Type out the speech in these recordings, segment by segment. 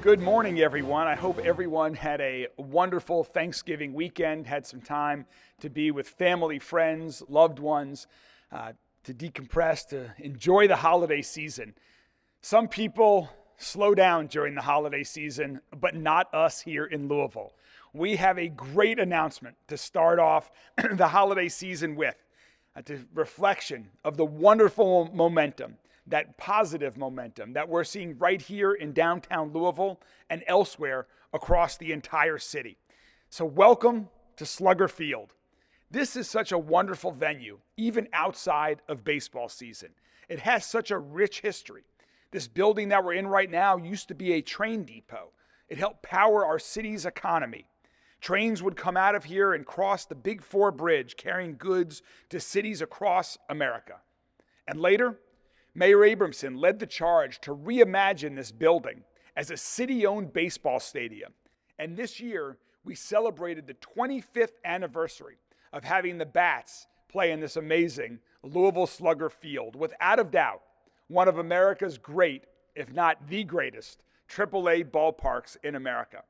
Good morning, everyone. I hope everyone had a wonderful Thanksgiving weekend, had some time to be with family, friends, loved ones, to decompress, to enjoy the holiday season. Some people slow down during the holiday season, but not us here in Louisville. We have a great announcement to start off the holiday season with, a reflection of the wonderful momentum, that positive momentum that we're seeing right here in downtown Louisville and elsewhere across the entire city. So welcome to Slugger Field. This is such a wonderful venue, even outside of baseball season. It has such a rich history. This building that we're in right now used to be a train depot. It helped power our city's economy. Trains would come out of here and cross the Big Four Bridge carrying goods to cities across America. And later, Mayor Abramson led the charge to reimagine this building as a city-owned baseball stadium. And this year, we celebrated the 25th anniversary of having the Bats play in this amazing Louisville Slugger Field. Without a doubt, one of America's great, if not the greatest, AAA ballparks in America.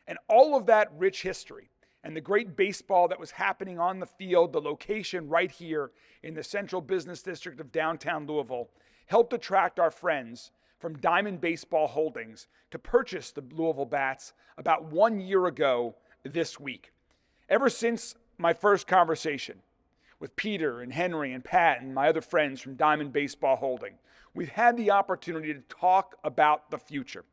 And all of that rich history and the great baseball that was happening on the field, the location right here in the central business district of downtown Louisville, helped attract our friends from Diamond Baseball Holdings to purchase the Louisville Bats about 1 year ago this week. Ever since my first conversation with Peter and Henry and Pat and my other friends from Diamond Baseball Holding, we've had the opportunity to talk about the future,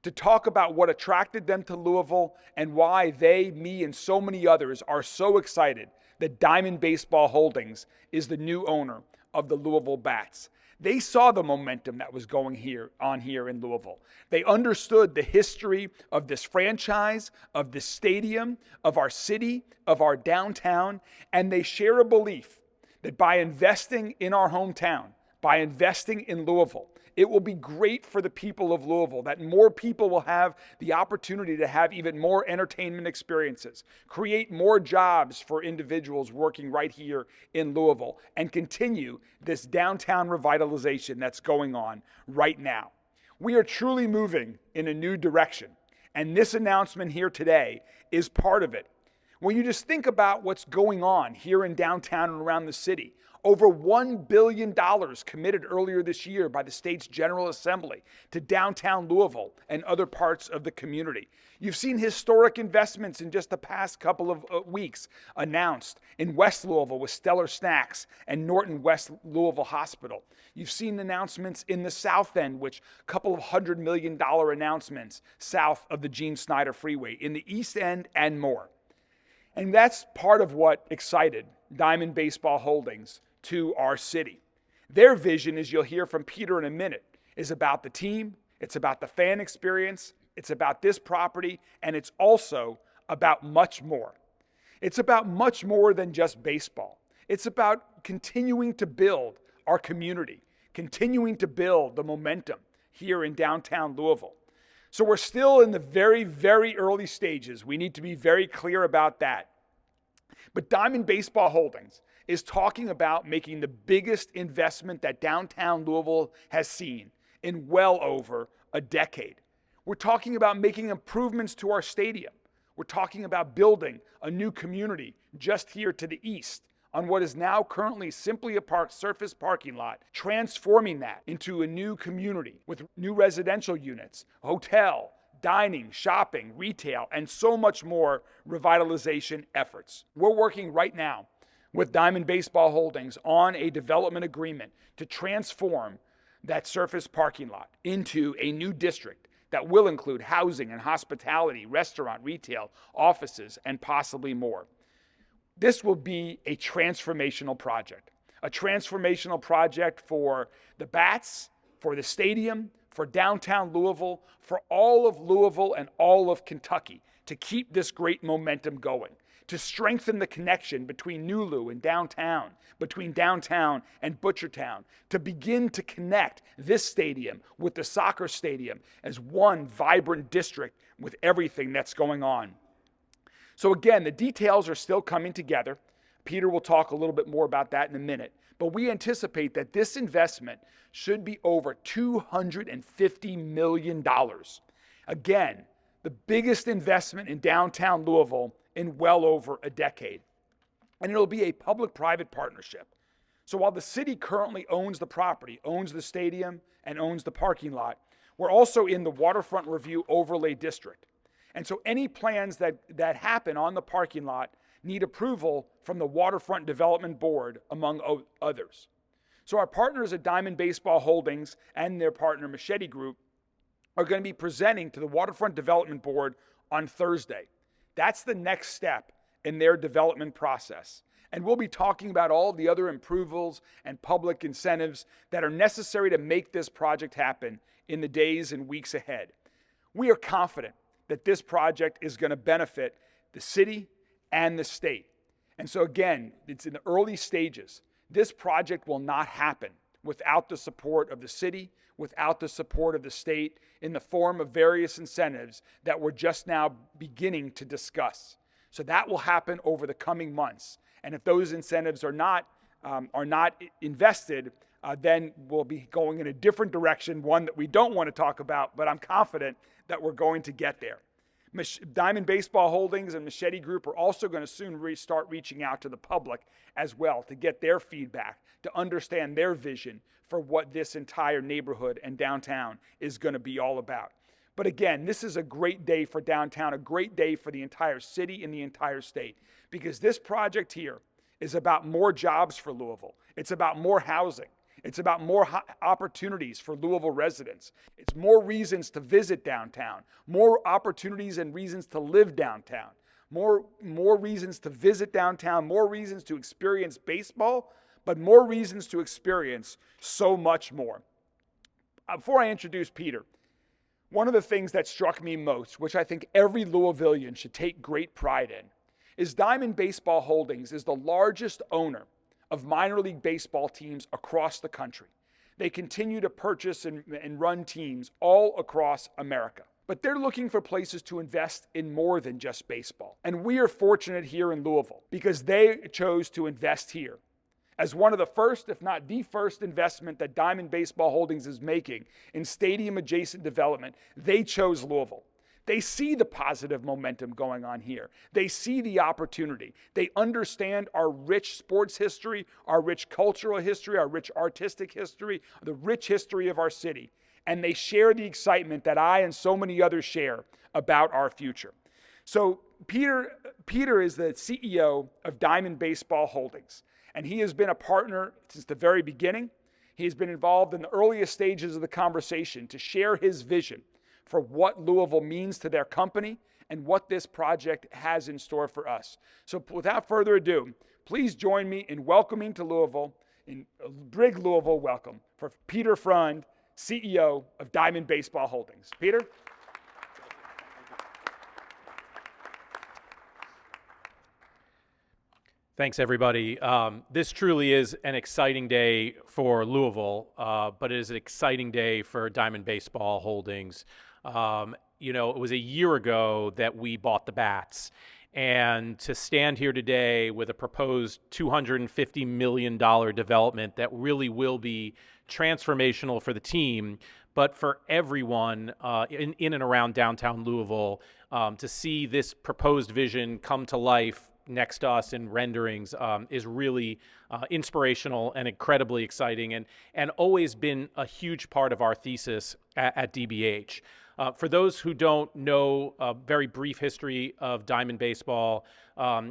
to talk about what attracted them to Louisville and why they, me, and so many others are so excited that Diamond Baseball Holdings is the new owner of the Louisville Bats. They saw the momentum that was going on here in Louisville. They understood the history of this franchise, of this stadium, of our city, of our downtown, and they share a belief that by investing in our hometown, by investing in Louisville, it will be great for the people of Louisville, that more people will have the opportunity to have even more entertainment experiences, create more jobs for individuals working right here in Louisville, and continue this downtown revitalization that's going on right now. We are truly moving in a new direction, and this announcement here today is part of it. When you just think about what's going on here in downtown and around the city, over $1 billion committed earlier this year by the state's General Assembly to downtown Louisville and other parts of the community. You've seen historic investments in just the past couple of weeks announced in West Louisville with Stellar Snacks and Norton West Louisville Hospital. You've seen announcements in the South End, which a couple of $100 million announcements south of the Gene Snyder Freeway, in the East End and more. And that's part of what excited Diamond Baseball Holdings to our city. Their vision, as you'll hear from Peter in a minute, is about the team, it's about the fan experience, it's about this property, and it's also about much more. It's about much more than just baseball. It's about continuing to build our community, continuing to build the momentum here in downtown Louisville. So we're still in the very, very early stages. We need to be very clear about that. But Diamond Baseball Holdings is talking about making the biggest investment that downtown Louisville has seen in well over a decade. We're talking about making improvements to our stadium. We're talking about building a new community just here to the east on what is now currently simply a surface parking lot, transforming that into a new community with new residential units, hotel, dining, shopping, retail, and so much more revitalization efforts. We're working right now with Diamond Baseball Holdings on a development agreement to transform that surface parking lot into a new district that will include housing and hospitality, restaurant, retail, offices, and possibly more. This will be a transformational project for the Bats, for the stadium, for downtown Louisville, for all of Louisville and all of Kentucky to keep this great momentum going, to strengthen the connection between New Lou and downtown, between downtown and Butchertown, to begin to connect this stadium with the soccer stadium as one vibrant district with everything that's going on. So again, the details are still coming together. Peter will talk a little bit more about that in a minute. But we anticipate that this investment should be over $250 million. Again, the biggest investment in downtown Louisville in well over a decade. And it'll be a public-private partnership. So while the city currently owns the property, owns the stadium, and owns the parking lot, we're also in the Waterfront Review Overlay District. And so any plans that happen on the parking lot need approval from the Waterfront Development Board, among others. So our partners at Diamond Baseball Holdings and their partner Machete Group are going to be presenting to the Waterfront Development Board on Thursday. That's the next step in their development process. And we'll be talking about all the other approvals and public incentives that are necessary to make this project happen in the days and weeks ahead. We are confident that this project is going to benefit the city and the state. And so again, it's in the early stages. This project will not happen without the support of the city, without the support of the state, in the form of various incentives that we're just now beginning to discuss. So that will happen over the coming months. And if those incentives are not invested, then we'll be going in a different direction, one that we don't want to talk about, but I'm confident that we're going to get there. Diamond Baseball Holdings and Machete Group are also going to soon start reaching out to the public as well to get their feedback, to understand their vision for what this entire neighborhood and downtown is going to be all about. But again, this is a great day for downtown, a great day for the entire city and the entire state, because this project here is about more jobs for Louisville. It's about more housing. It's about more opportunities for Louisville residents. It's more reasons to visit downtown, more opportunities and reasons to live downtown, more reasons to visit downtown, more reasons to experience baseball, but more reasons to experience so much more. Before I introduce Peter, one of the things that struck me most, which I think every Louisvillian should take great pride in, is Diamond Baseball Holdings is the largest owner of minor league baseball teams across the country. They continue to purchase and run teams all across America. But they're looking for places to invest in more than just baseball. And we are fortunate here in Louisville because they chose to invest here. As one of the first, if not the first investment that Diamond Baseball Holdings is making in stadium-adjacent development, they chose Louisville. They see the positive momentum going on here. They see the opportunity. They understand our rich sports history, our rich cultural history, our rich artistic history, the rich history of our city. And they share the excitement that I and so many others share about our future. So Peter is the CEO of Diamond Baseball Holdings, and he has been a partner since the very beginning. He has been involved in the earliest stages of the conversation to share his vision for what Louisville means to their company and what this project has in store for us. So without further ado, please join me in welcoming to Louisville, in a big Louisville welcome for Peter Freund, CEO of Diamond Baseball Holdings. Peter? Thanks, everybody. This truly is an exciting day for Louisville, but it is an exciting day for Diamond Baseball Holdings. It was a year ago that we bought the Bats, and to stand here today with a proposed $250 million development that really will be transformational for the team, but for everyone in and around downtown Louisville, to see this proposed vision come to life next to us in renderings is really inspirational and incredibly exciting, and always been a huge part of our thesis at DBH. For those who don't know a very brief history of Diamond Baseball,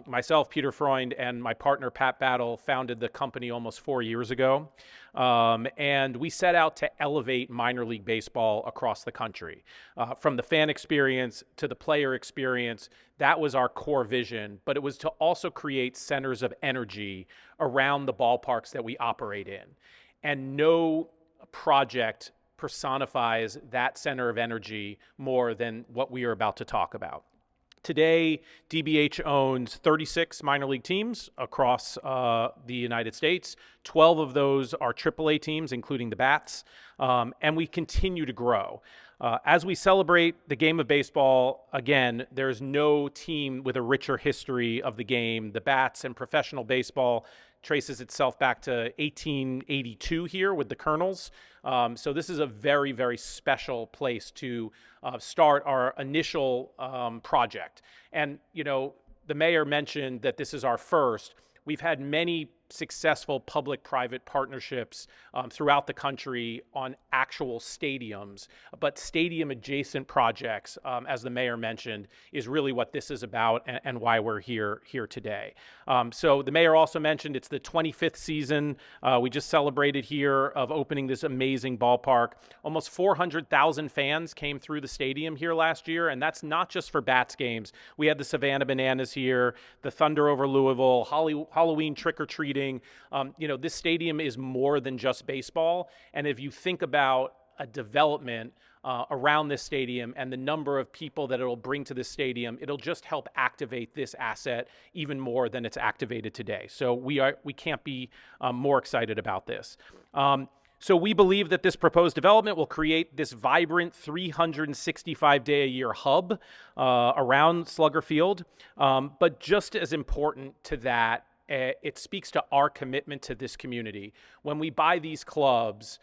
myself, Peter Freund, and my partner, Pat Battle, founded the company almost 4 years ago. And we set out to elevate minor league baseball across the country. From the fan experience to the player experience, that was our core vision, but it was to also create centers of energy around the ballparks that we operate in. And no project personifies that center of energy more than what we are about to talk about. Today, DBH owns 36 minor league teams across the United States. 12 of those are AAA teams, including the Bats, and we continue to grow. As we celebrate the game of baseball, again, there's no team with a richer history of the game. The Bats and professional baseball traces itself back to 1882 here with the Colonels. So this is a very, very special place to start our initial project. And, the mayor mentioned that this is our first. We've had many successful public-private partnerships throughout the country on actual stadiums, but stadium-adjacent projects, as the mayor mentioned, is really what this is about and why we're here today. So the mayor also mentioned it's the 25th season. We just celebrated here of opening this amazing ballpark. Almost 400,000 fans came through the stadium here last year, and that's not just for Bats games. We had the Savannah Bananas here, the Thunder over Louisville, Halloween trick-or-treating. This stadium is more than just baseball. And if you think about a development around this stadium and the number of people that it'll bring to this stadium, it'll just help activate this asset even more than it's activated today. So we can't be more excited about this. So we believe that this proposed development will create this vibrant 365-day-a-year hub around Slugger Field. But just as important to that, it speaks to our commitment to this community. When we buy these clubs,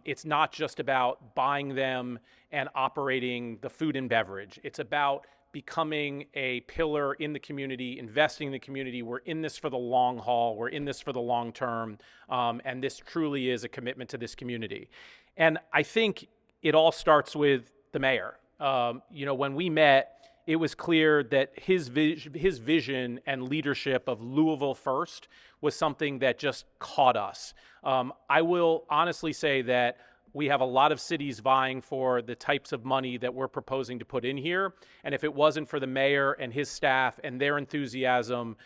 it's not just about buying them and operating the food and beverage. It's about becoming a pillar in the community, investing in the community. We're in this for the long haul. We're in this for the long term. And this truly is a commitment to this community. And I think it all starts with the mayor. When we met, it was clear that his vision and leadership of Louisville first was something that just caught us. I will honestly say that we have a lot of cities vying for the types of money that we're proposing to put in here. And if it wasn't for the mayor and his staff and their enthusiasm,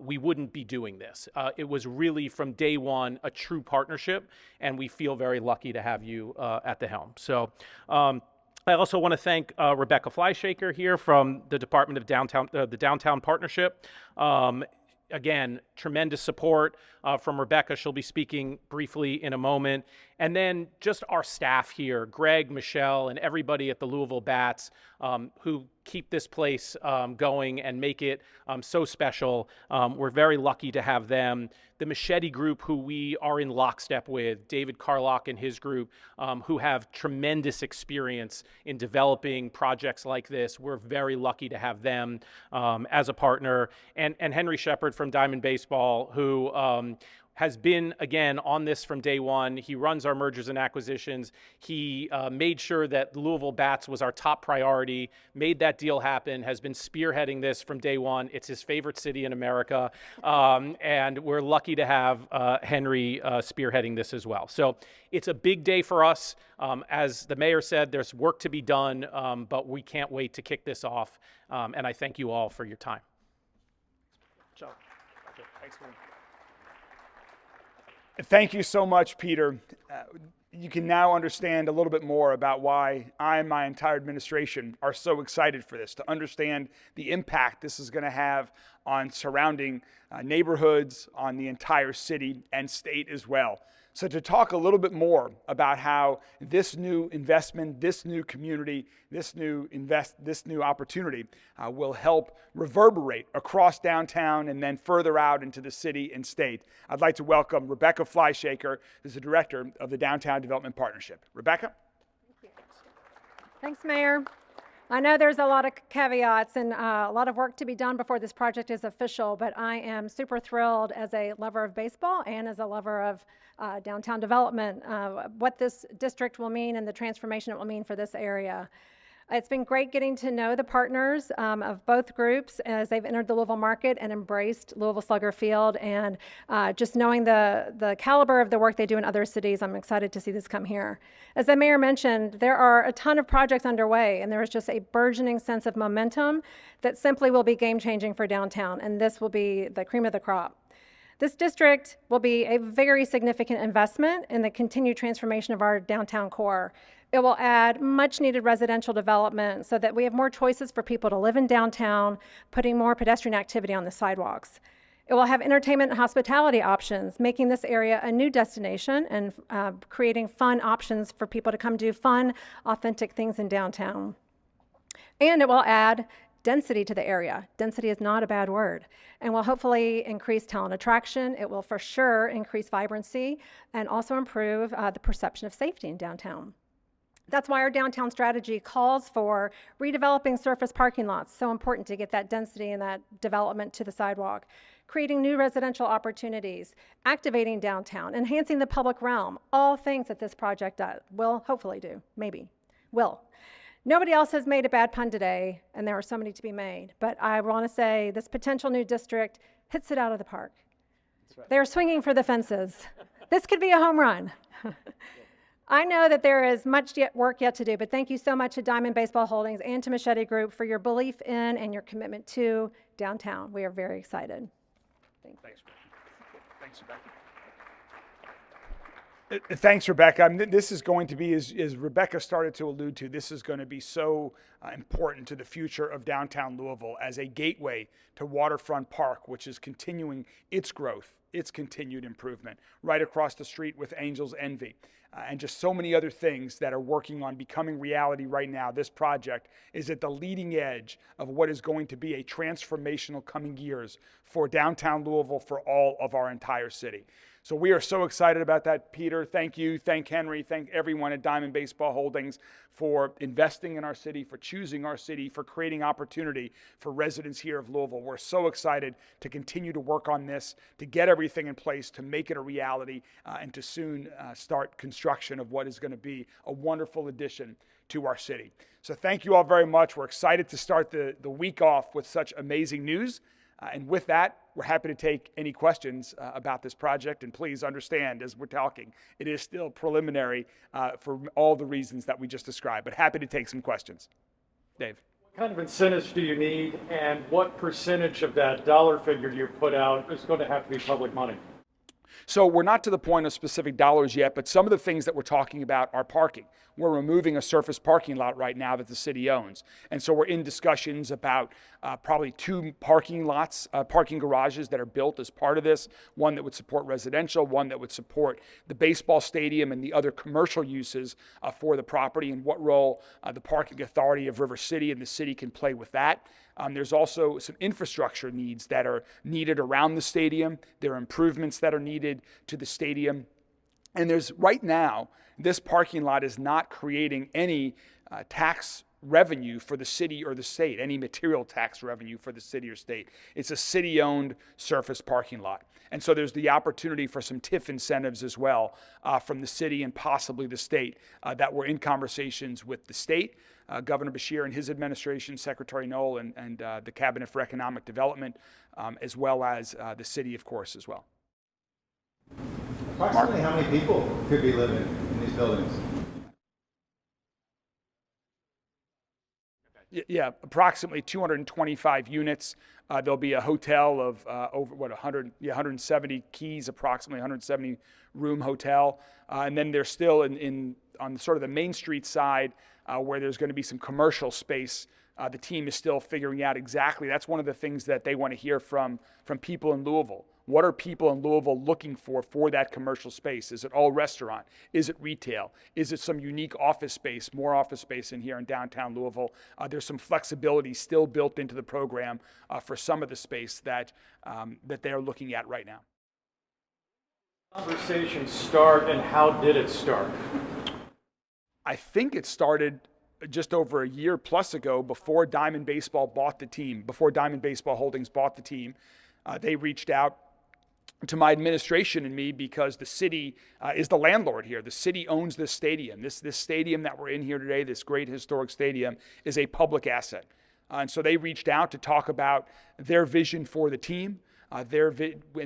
we wouldn't be doing this. It was really from day one a true partnership, and we feel very lucky to have you at the helm. So I also want to thank Rebecca Flyshaker here from the Department of the Downtown Partnership. Again, tremendous support from Rebecca. She'll be speaking briefly in a moment. And then just our staff here, Greg, Michelle, and everybody at the Louisville Bats who keep this place going and make it so special. We're very lucky to have them. The Machete Group, who we are in lockstep with, David Carlock and his group, who have tremendous experience in developing projects like this. We're very lucky to have them as a partner. And Henry Shepard from Diamond Baseball, who has been, again, on this from day one. He runs our mergers and acquisitions. He made sure that Louisville Bats was our top priority, made that deal happen, has been spearheading this from day one. It's his favorite city in America, and we're lucky to have Henry spearheading this as well. So it's a big day for us. As the mayor said, there's work to be done, but we can't wait to kick this off, and I thank you all for your time. Ciao. Thanks, man. Thank you so much, Peter. You can now understand a little bit more about why I and my entire administration are so excited for this, to understand the impact this is going to have on surrounding neighborhoods, on the entire city and state as well. So to talk a little bit more about how this new investment, this new community, this new opportunity will help reverberate across downtown and then further out into the city and state, I'd like to welcome Rebecca Flyshaker, who's the director of the Downtown Development Partnership. Rebecca? Thank you. Thanks, Mayor. I know there's a lot of caveats and a lot of work to be done before this project is official, but I am super thrilled as a lover of baseball and as a lover of downtown development, what this district will mean and the transformation it will mean for this area. It's been great getting to know the partners of both groups as they've entered the Louisville market and embraced Louisville Slugger Field, and just knowing the caliber of the work they do in other cities, I'm excited to see this come here. As the mayor mentioned, there are a ton of projects underway, and there is just a burgeoning sense of momentum that simply will be game-changing for downtown, and this will be the cream of the crop. This district will be a very significant investment in the continued transformation of our downtown core. It will add much-needed residential development so that we have more choices for people to live in downtown, putting more pedestrian activity on the sidewalks. It will have entertainment and hospitality options, making this area a new destination and creating fun options for people to come do fun, authentic things in downtown. And it will add density to the area. Density is not a bad word. And will hopefully increase talent attraction. It will for sure increase vibrancy and also improve the perception of safety in downtown. That's why our downtown strategy calls for redeveloping surface parking lots, so important to get that density and that development to the sidewalk, creating new residential opportunities, activating downtown, enhancing the public realm, all things that this project will hopefully do, maybe, will. Nobody else has made a bad pun today, and there are so many to be made, but I want to say this potential new district hits it out of the park. That's right. They're swinging for the fences. This could be a home run. I know that there is much work yet to do, but thank you so much to Diamond Baseball Holdings and to Machete Group for your belief in and your commitment to downtown. We are very excited. Thanks, Rebecca. Thanks, Rebecca. This is going to be, as Rebecca started to allude to, this is going to be so important to the future of downtown Louisville as a gateway to Waterfront Park, which is continuing its growth, its continued improvement, right across the street with Angels Envy. And just so many other things that are working on becoming reality right now. This project is at the leading edge of what is going to be a transformational coming years for downtown Louisville, for all of our entire city. So we are so excited about that, Peter. Thank you. Thank Henry. Thank everyone at Diamond Baseball Holdings for investing in our city, for choosing our city, for creating opportunity for residents here of Louisville. We're so excited to continue to work on this, to get everything in place, to make it a reality, and to soon start construction of what is going to be a wonderful addition to our city. So thank you all very much. We're excited to start the week off with such amazing news. And with that, we're happy to take any questions about this project. And please understand, as we're talking, it is still preliminary for all the reasons that we just described, but happy to take some questions. Dave. What kind of incentives do you need, and what percentage of that dollar figure you put out is going to have to be public money? So we're not to the point of specific dollars yet, but some of the things that we're talking about are parking. We're removing a surface parking lot right now that the city owns. And so we're in discussions about probably 2 parking lots, parking garages that are built as part of this, one that would support residential, one that would support the baseball stadium and the other commercial uses for the property, and what role the parking authority of River City and the city can play with that. There's also some infrastructure needs that are needed around the stadium. There are improvements that are needed to the stadium. And there's right now, this parking lot is not creating any tax revenue for the city or the state, any material tax revenue for the city or state. It's a city-owned surface parking lot. And so there's the opportunity for some TIF incentives as well from the city and possibly the state that we're in conversations with the state, Governor Beshear and his administration, Secretary Knoll, and the Cabinet for Economic Development, as well as the city, of course, as well. Approximately how many people could be living in these buildings? Yeah, approximately 225 units. There'll be a hotel of over 170 keys, approximately 170 room hotel. And then there's still on sort of the Main Street side where there's going to be some commercial space. The team is still figuring out exactly. That's one of the things that they want to hear from people in Louisville. What are people in Louisville looking for that commercial space? Is it all restaurant? Is it retail? Is it some unique office space, more office space in here in downtown Louisville? There's some flexibility still built into the program for some of the space that they're looking at right now. Conversation start, and how did it start? I think it started just over a year plus ago, before Diamond Baseball bought the team, before Diamond Baseball Holdings bought the team. They reached out to my administration and me because the city is the landlord here. The city owns this stadium. This stadium that we're in here today, this great historic stadium, is a public asset. And so they reached out to talk about their vision for the team. And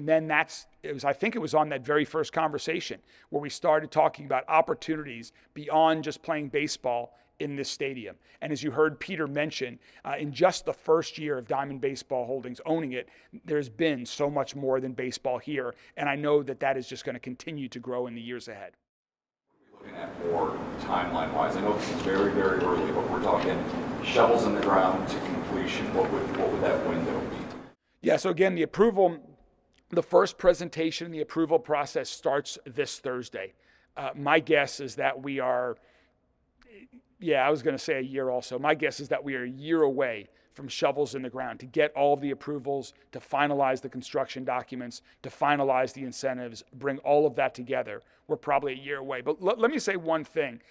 then I think it was on that very first conversation where we started talking about opportunities beyond just playing baseball in this stadium. And as you heard Peter mention, in just the first year of Diamond Baseball Holdings owning it, there's been so much more than baseball here. And I know that is just going to continue to grow in the years ahead. What are we looking at more timeline-wise? I know this is very, very early, but we're talking shovels in the ground to completion. What would that window be? Yeah, so again, the first presentation, the approval process starts this Thursday. My guess is that we are, I was going to say a year also. My guess is that we are a year away from shovels in the ground, to get all the approvals, to finalize the construction documents, to finalize the incentives, bring all of that together. We're probably a year away. But let me say one thing.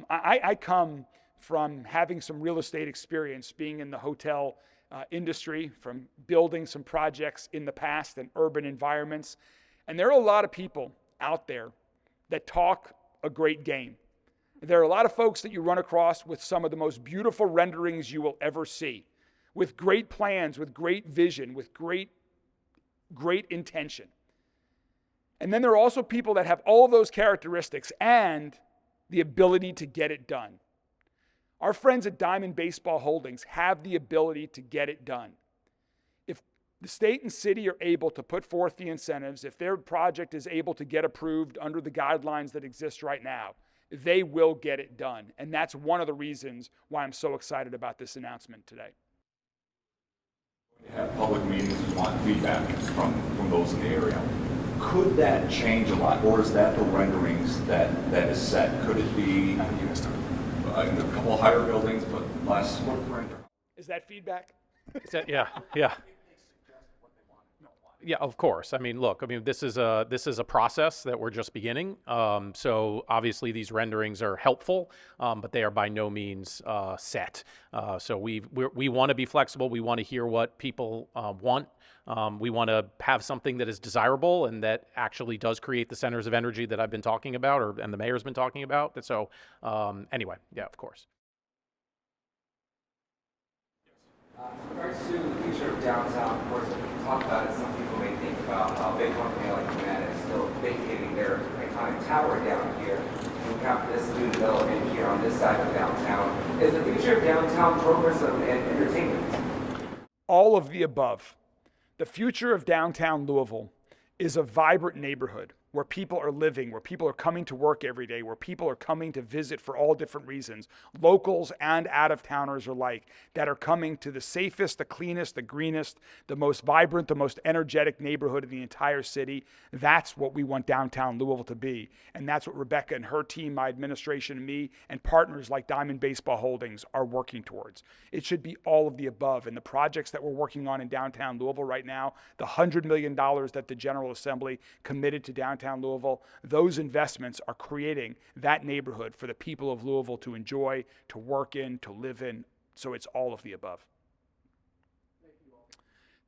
I come from having some real estate experience, being in the hotel industry, from building some projects in the past in urban environments. And there are a lot of people out there that talk a great game. There are a lot of folks that you run across with some of the most beautiful renderings you will ever see, with great plans, with great vision, with great intention. And then there are also people that have all of those characteristics and the ability to get it done. Our friends at Diamond Baseball Holdings have the ability to get it done. If the state and city are able to put forth the incentives, if their project is able to get approved under the guidelines that exist right now, they will get it done. And that's one of the reasons why I'm so excited about this announcement today. Have public meetings, you want feedback from those in the area. Could that change a lot, or is that the renderings that is set? Could it be a couple higher buildings but less footprint? Is that feedback? Yeah. Yeah, of course. I mean, look, this is a process that we're just beginning. So obviously these renderings are helpful, but they are by no means set. So we want to be flexible. We want to hear what people want. We want to have something that is desirable and that actually does create the centers of energy that I've been talking about, and the mayor's been talking about. So anyway, yeah, of course. In regards to the future of downtown, of course, when we talk about it, some people may think about how a big company like Humana is still vacating their iconic tower down here. And we have this new development here on this side of downtown. Is the future of downtown tourism and entertainment? All of the above. The future of downtown Louisville is a vibrant neighborhood where people are living, where people are coming to work every day, where people are coming to visit for all different reasons, locals and out-of-towners alike, that are coming to the safest, the cleanest, the greenest, the most vibrant, the most energetic neighborhood in the entire city. That's what we want downtown Louisville to be. And that's what Rebecca and her team, my administration, and me, and partners like Diamond Baseball Holdings are working towards. It should be all of the above. And the projects that we're working on in downtown Louisville right now, the $100 million that the General Assembly committed to downtown Louisville, those investments are creating that neighborhood for the people of Louisville to enjoy, to work in, to live in. So it's all of the above.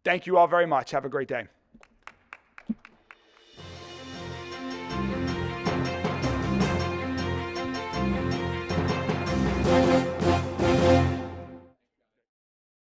Thank you all very much. Have a great day.